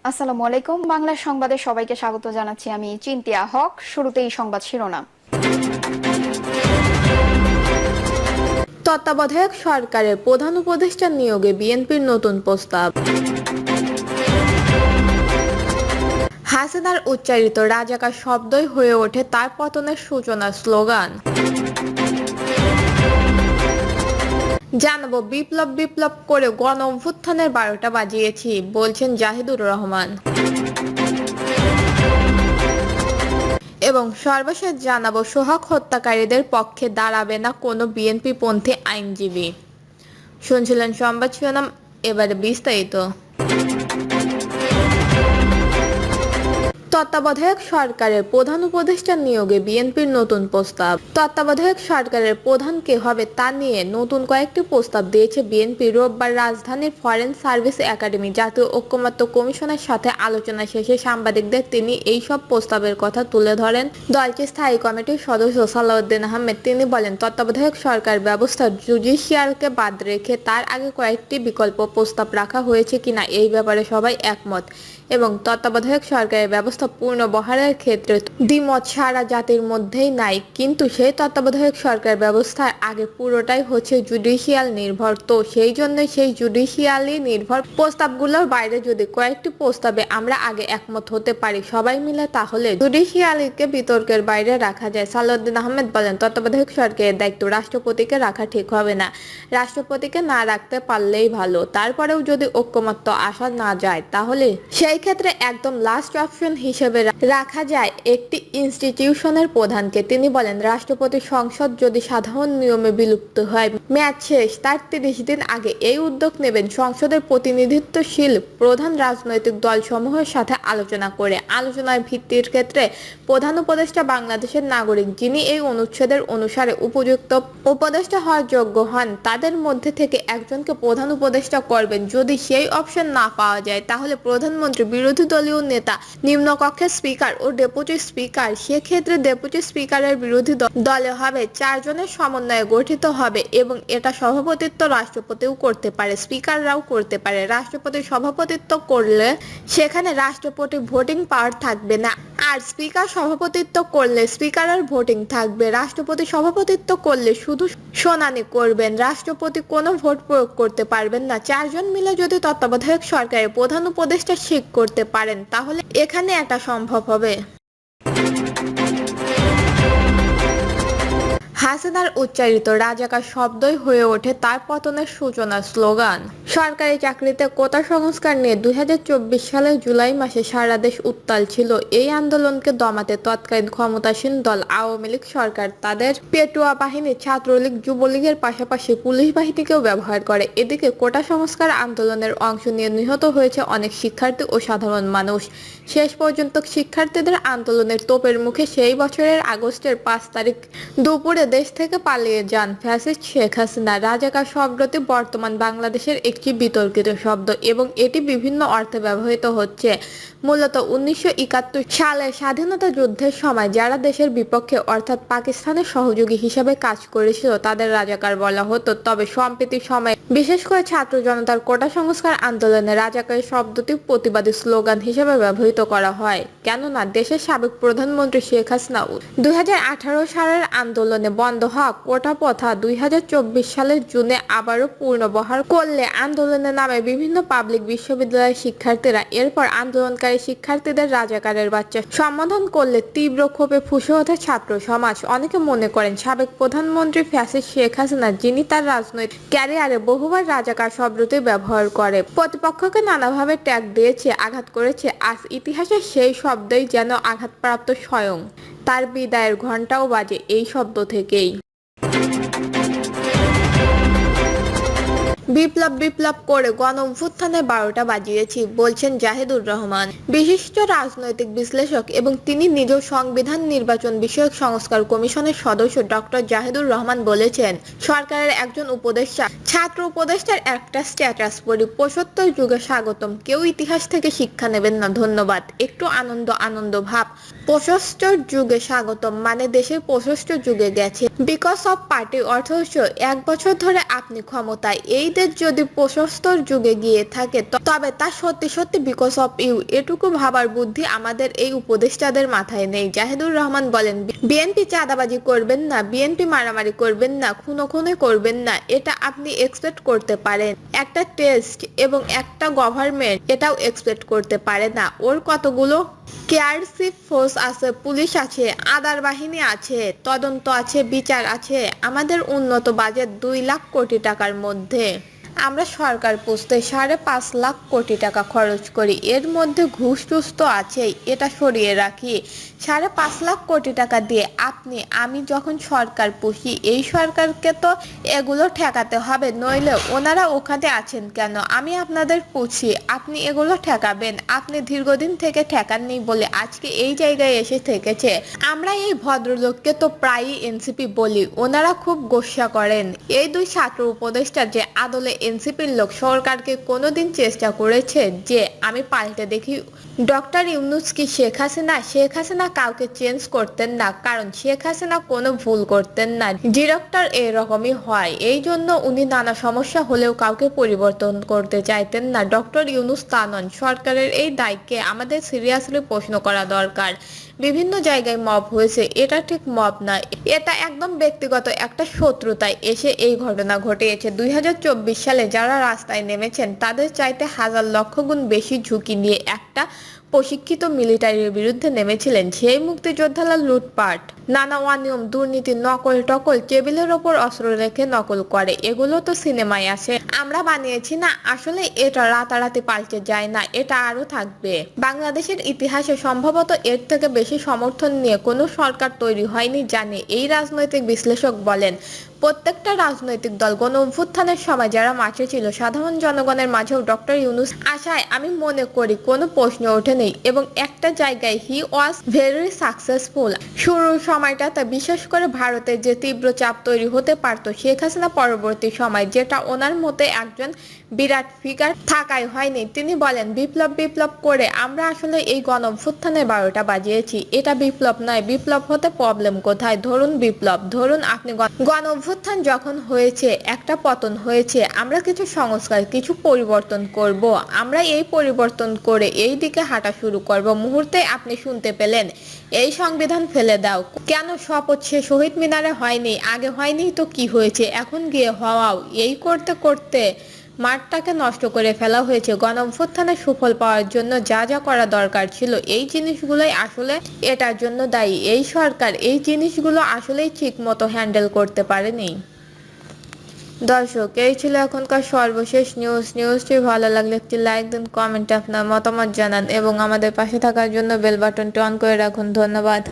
আসসালামু আলাইকুম। বাংলা সংবাদে সবাইকে স্বাগত জানাচ্ছি। আমি চিন্তিয়া হক। শুরুতেই সংবাদ শিরোনাম। তত্ত্বাবধায়ক সরকারের প্রধান উপদেষ্টা নিয়োগে বিএনপির নতুন প্রস্তাব। হাসিনার উচ্চারিত রাজাকার শব্দই হয়ে ওঠে তার পতনের সূচনার স্লোগান। জানাবো বিপ্লব বিপ্লব করে গণ অভ্যুত্থানের 12টা বাজিয়েছি, বলছেন জাহিদুর রহমান। এবং সর্বশেষ জানাবো সোহাগ হত্যাকারীদের পক্ষে দাঁড়াবে না কোনো বিএনপি পন্থী আইনজীবী। শুনছিলেন সংবাদ শিরোনাম, এবারে বিস্তারিত। তত্ত্বাবধায়ক সরকারের প্রধান উপদেষ্টা নিয়োগে বিএনপির নতুন প্রস্তাব। তত্ত্বাবধায়ক সরকারের প্রধান কে হবে তা নিয়ে নতুন কয়েকটি প্রস্তাব দিয়েছে বিএনপি। রোববার রাজধানীর ফরেন সার্ভিস একাডেমি জাতীয় ঐকমত্য কমিশনের সাথে আলোচনা শেষে সাংবাদিকদের তিনি এই সব প্রস্তাবের কথা তুলে ধরেন দলটির স্থায়ী কমিটির সদস্য সালাউদ্দিন আহমেদ। তিনি বলেন, তত্ত্বাবধায়ক সরকার ব্যবস্থা জুডিশিয়ালকে বাদ রেখে তার আগে কয়েকটি বিকল্প প্রস্তাব রাখা হয়েছে কিনা এই ব্যাপারে সবাই একমত এবং তত্ত্বাবধায়ক সরকারের ব্যবস্থা পুনর্বহালের ক্ষেত্রে দ্বিমত সারা জাতির মধ্যেই নাই। কিন্তু সেই তত্ত্বাবধায়ক সরকার ব্যবস্থার আগে পুরোটাই হচ্ছে জুডিশিয়াল নির্ভর। তো সেই জন্য সেই জুডিশিয়ালি নির্ভর প্রস্তাবগুলোর বাইরে যদি কয়েকটি প্রস্তাবে আমরা আগে একমত হতে পারি সবাই মিলে, তাহলে জুডিশিয়ালিকে বিতর্কের বাইরে রাখা যায়। সালাউদ্দিন আহমেদ বলেন, তত্ত্বাবধায়ক সরকারের দায়িত্ব রাষ্ট্রপতিকে রাখা ঠিক হবে না। রাষ্ট্রপতিকে না রাখতে পারলেই ভালো। তারপরেও যদি ঐকমত্য আসা না যায় তাহলে সেই ক্ষেত্রে একদম লাস্ট অপশন হিসেবে রাখা যায় একটি ইনস্টিটিউশনের প্রধানকে। তিনি বলেন, রাষ্ট্রপতি সংসদ যদি সাধারণ নিয়মে বিলুপ্ত হয় মেয়াদ শেষ তার 30 দিন আগে এই উদ্যোগ নেবেন সংসদের প্রতিনিধিত্বশীল প্রধান রাজনৈতিক দলসমূহের সাথে আলোচনা করে। আলোচনার ভিত্তির ক্ষেত্রে প্রধান উপদেষ্টা বাংলাদেশের নাগরিক যিনি এই অনুচ্ছেদের অনুসারে উপযুক্ত উপদেষ্টা হওয়ার যোগ্য হন তাদের মধ্যে থেকে একজনকে প্রধান উপদেষ্টা করবেন। যদি সেই অপশন না পাওয়া যায় তাহলে প্রধানমন্ত্রী, বিরোধী দলীয় নেতা, নিম্নকক্ষের স্পিকার ও ডেপুটি স্পিকার। সেক্ষেত্রে ডেপুটি স্পিকারের বিরোধী দলে হবে 4 জনের সমন্বয়ে গঠিত হবে এবং এটা সভাপতিত্ব রাষ্ট্রপতিও করতে পারে, স্পিকাররাও করতে পারে। রাষ্ট্রপতি সভাপতিত্ব করলে সেখানে রাষ্ট্রপতি ভোটিং পাওয়ার থাকবে না, আর স্পিকার সভাপতিত্ব করলে স্পিকারের ভোটিং থাকবে। রাষ্ট্রপতি সভাপতিত্ব করলে শুধু শুনানি করবেন, রাষ্ট্রপতি কোনো ভোট প্রয়োগ করতে পারবেন না। 4 জন মিলে যদি তত্ত্বাবধায়ক সরকারের প্রধান উপদেষ্টা ঠিক করতে পারেন তাহলে এখানে এটা সম্ভব হবে। হাসিনার উচ্চারিত রাজাকার শব্দই হয়ে ওঠে তার পতনের সূচনার স্লোগান। সরকারি চাকরিতে কোটা সংস্কার নিয়ে 2024 সালের জুলাই মাসে সারা দেশ উত্তাল ছিল। এই আন্দোলনকে দমাতে তৎকালীন ক্ষমতাসীন দল আওয়ামী লীগ সরকার তাদের পেটুয়া বাহিনী, ছাত্রলীগ, যুবলীগের পাশাপাশি পুলিশ বাহিনীকেও ব্যবহার করে। এদিকে কোটা সংস্কার আন্দোলনের অংশ নিয়ে নিহত হয়েছে অনেক শিক্ষার্থী ও সাধারণ মানুষ। শেষ পর্যন্ত শিক্ষার্থীদের আন্দোলনের তোপের মুখে সেই বছরের আগস্টের 5 তারিখ দুপুরে দেশ থেকে পালিয়ে যান ফ্যাসিস্ট শেখ হাসিনা। রাজাকার শব্দটি বর্তমান বাংলাদেশের একটি বিতর্কিত শব্দ এবং এটি বিভিন্ন অর্থে ব্যবহৃত হচ্ছে। মূলত 1971 সালের স্বাধীনতা যুদ্ধের সময় যারা দেশের বিপক্ষে অর্থাৎ পাকিস্তানের সহযোগী হিসেবে কাজ করেছিল তাদের রাজাকার বলা হতো। তবে সম্প্রতি সময়ে বিশেষ করে ছাত্র জনতার কোটা সংস্কার আন্দোলনে রাজাকার শব্দটি প্রতিবাদী স্লোগান হিসেবে ব্যবহৃত করা হয়। কেননা দেশের সাবেক প্রধানমন্ত্রী শেখ হাসিনা 2018 সালের আন্দোলনে বন্ধ হওয়া কোটা প্রথা 2024 সালের জুনে আবারও পুনর্বহাল করলে আন্দোলনের নামে বিভিন্ন পাবলিক বিশ্ববিদ্যালয়ের শিক্ষার্থীরা এরপর আন্দোলনকারী শিক্ষার্থীদের রাজাকারের বাচ্চা সম্বোধন করলে তীব্র ক্ষোভে ফুঁসে ওঠে ছাত্র সমাজ। অনেকে মনে করেন সাবেক প্রধানমন্ত্রী ফ্যাসিস্ট শেখ হাসিনা, যিনি তার রাজনৈতিক ক্যারিয়ারে বহুবার রাজাকার শব্দটি ব্যবহার করে প্রতিপক্ষকে নানাভাবে ট্যাগ দিয়েছে, আঘাত করেছে, আজ ইতিহাসে সেই শব্দই যেন আঘাতপ্রাপ্ত। স্বয়ং তার বিদায়ের ঘণ্টাও বাজে এই শব্দ থেকেই। বিপ্লব বিপ্লব করে গণ অভ্যুত্থানের 12টা বাজিয়েছি, বলছেন জাহিদুর রহমান। বিশিষ্ট রাজনৈতিক বিশ্লেষক এবং তিনি নিজেও সংবিধান নির্বাচন বিষয়ক সংস্কার কমিশনের সদস্য ডক্টর জাহিদুর রহমান বলেছেন, সরকারের একজন উপদেষ্টা ছাত্র উপদেষ্টার একটা স্ট্যাটাস পড়ি, ৭৫ যুগে স্বাগতম, কেউ ইতিহাস থেকে শিক্ষা নেবেন না, ধন্যবাদ, একটু আনন্দ আনন্দ ভাব। ৭৫ যুগে স্বাগতম মানে দেশের ৭৫ যুগে গেছে। বিকজ অফ পার্টি অথচ ১ বছর ধরে আপনি ক্ষমতায়। এই দেশ যদি ৭৫ যুগে গিয়ে থাকে তবে তা সত্যি সত্যি বিকজ অফ ইউ। এটুকু ভাবার বুদ্ধি আমাদের এই উপদেষ্টাদের মাথায় নেই। জাহিদুর রহমান বলেন, বিএনপি চাঁদাবাজি করবেন না, বিএনপি মারামারি করবেন না, খুনোখুনি করবেন না, এটা আপনি এক্সপেক্ট করতে পারেন। একটা টেস্ট এবং একটা গভর্নমেন্ট এটাও এক্সপেক্ট করতে পারে না। ওর কতগুলো কেয়ারশিপ ফোর্স আছে, পুলিশ আছে, আদার বাহিনী আছে, তদন্ত আছে, বিচার আছে। আমাদের উন্নত বাজেট ২ লাখ কোটি টাকার মধ্যে আমরা সরকার পুষতে ৫.৫ লাখ কোটি টাকা খরচ করি। এর মধ্যে ঘুষ টুস তো আছেই, এটা সরিয়ে রাখি। ৫.৫ লাখ কোটি টাকা দিয়ে আমি যখন সরকার পুষি, এই সরকারকে তো এগুলো ঠেকাতে হবে, নইলে ওনারা ওখানে আছেন কেন? আমি আপনাদের পুষি, আপনি এগুলো ঠেকাবেন। আপনি দীর্ঘদিন থেকে ঠেকাননি বলে আজকে এই জায়গায় এসে থেকেছে। আমরা এই ভদ্রলোককে তো প্রায়ই এনসিপি বলি, ওনারা খুব গোস্বা করেন। এই ২ ছাত্র উপদেষ্টা যে আদলে এনসিপির লোক, সরকারকে কোনোদিন চেষ্টা করেছে যে আমি পাল্টে দেখি? ডক্টর ইউনূস কি শেখ হাসিনা? শেখ হাসিনা কাউকে চেঞ্জ করতেন না, কারণ শেখ হাসিনা কোনো ভুল করতেন না। ডিরেক্টর এরকমই হয়, এই জন্য উনি নানা সমস্যা হলেও কাউকে পরিবর্তন করতে চাইতেন না। ডক্টর ইউনূস তা নন। সরকারের এই দায়কে আমাদের সিরিয়াসলি প্রশ্ন করা দরকার। বিভিন্ন জায়গায় মব হয়েছে, এটা ঠিক মব না, এটা একদম ব্যক্তিগত একটা শত্রুতায় এসে এই ঘটনা ঘটিয়েছে। ২০২৪ সালে যারা রাস্তায় নেমেছেন তাদের চাইতে হাজার লক্ষ গুণ বেশি ঝুঁকি নিয়ে একটা প্রশিক্ষিত মিলিটারির বিরুদ্ধে নেমেছিলেন। সেই মুক্তিযোদ্ধারা লুটপাট, নানা অনিয়ম, দুর্নীতি, নকল টকল, টেবিলের ওপর অস্ত্র রেখে নকল করে, এগুলো তো সিনেমায় আছে, আমরা বানিয়েছি না। আসলে এটা রাতারাতি পাল্টে যায় না, এটা আরো থাকবে। বাংলাদেশের ইতিহাসে সম্ভবত এর থেকে বেশি সমর্থন নিয়ে কোনো সরকার তৈরি হয়নি, জানে এই রাজনৈতিক বিশ্লেষক বলেন। প্রত্যেকটা রাজনৈতিক দল গণ অভ্যুত্থানের সময় যারা মাঠে ছিল, সাধারণ জনগণের মাঝেও ডক্টর ইউনূস আসায় আমি মনে করি কোনো প্রশ্ন ওঠেনি, এবং একটা জায়গায় হি ওয়াজ ভেরি সাকসেসফুল। শুরুর সময়টাতে বিশেষ করে ভারতের যে তীব্র চাপ তৈরি হতে পারত শেখ হাসিনা পরবর্তী সময়, যেটা ওনার মতে একজন বিরাট ফিগার থাকায় হয়নি। তিনি বলেন, বিপ্লব করে আমরা আসলে এই গণ অভ্যুত্থানের ১২টা বাজিয়েছি। এটা বিপ্লব নয়। বিপ্লব হতে প্রবলেম কোথায়? ধরুন বিপ্লব, ধরুন আপনি গণ অভ্যুত্থান যখন হয়েছে, একটা পতন হয়েছে, আমরা কিছু সংস্কার, কিছু পরিবর্তন করব। আমরা এই পরিবর্তন করে এই দিকে হাঁটা শুরু করব। মুহূর্তে আপনি শুনতে পেলেন, এই সংবিধান ফেলে দাও। কেন শপথ সে শহীদ মিনারে হয়নি? আগে হয়নি তো কি হয়েছে? এখন গিয়ে হওয়াও। এই করতে করতে মাঠটাকে নষ্ট করে ফেলা হয়েছে। গণ অভ্যুত্থানের সুফল পাওয়ার জন্য যা যা করা দরকার ছিল, এই জিনিসগুলোই আসলে এটার জন্য দায়ী। এই সরকার এই জিনিসগুলো আসলেই ঠিক মতো হ্যান্ডেল করতে পারেনি। দর্শক, এই ছিল এখনকার সর্বশেষ নিউজটি ভালো লাগলে একটি লাইক দিন, কমেন্টে আপনার মতামত জানান এবং আমাদের পাশে থাকার জন্য বেল বাটনটি অন করে রাখুন। ধন্যবাদ।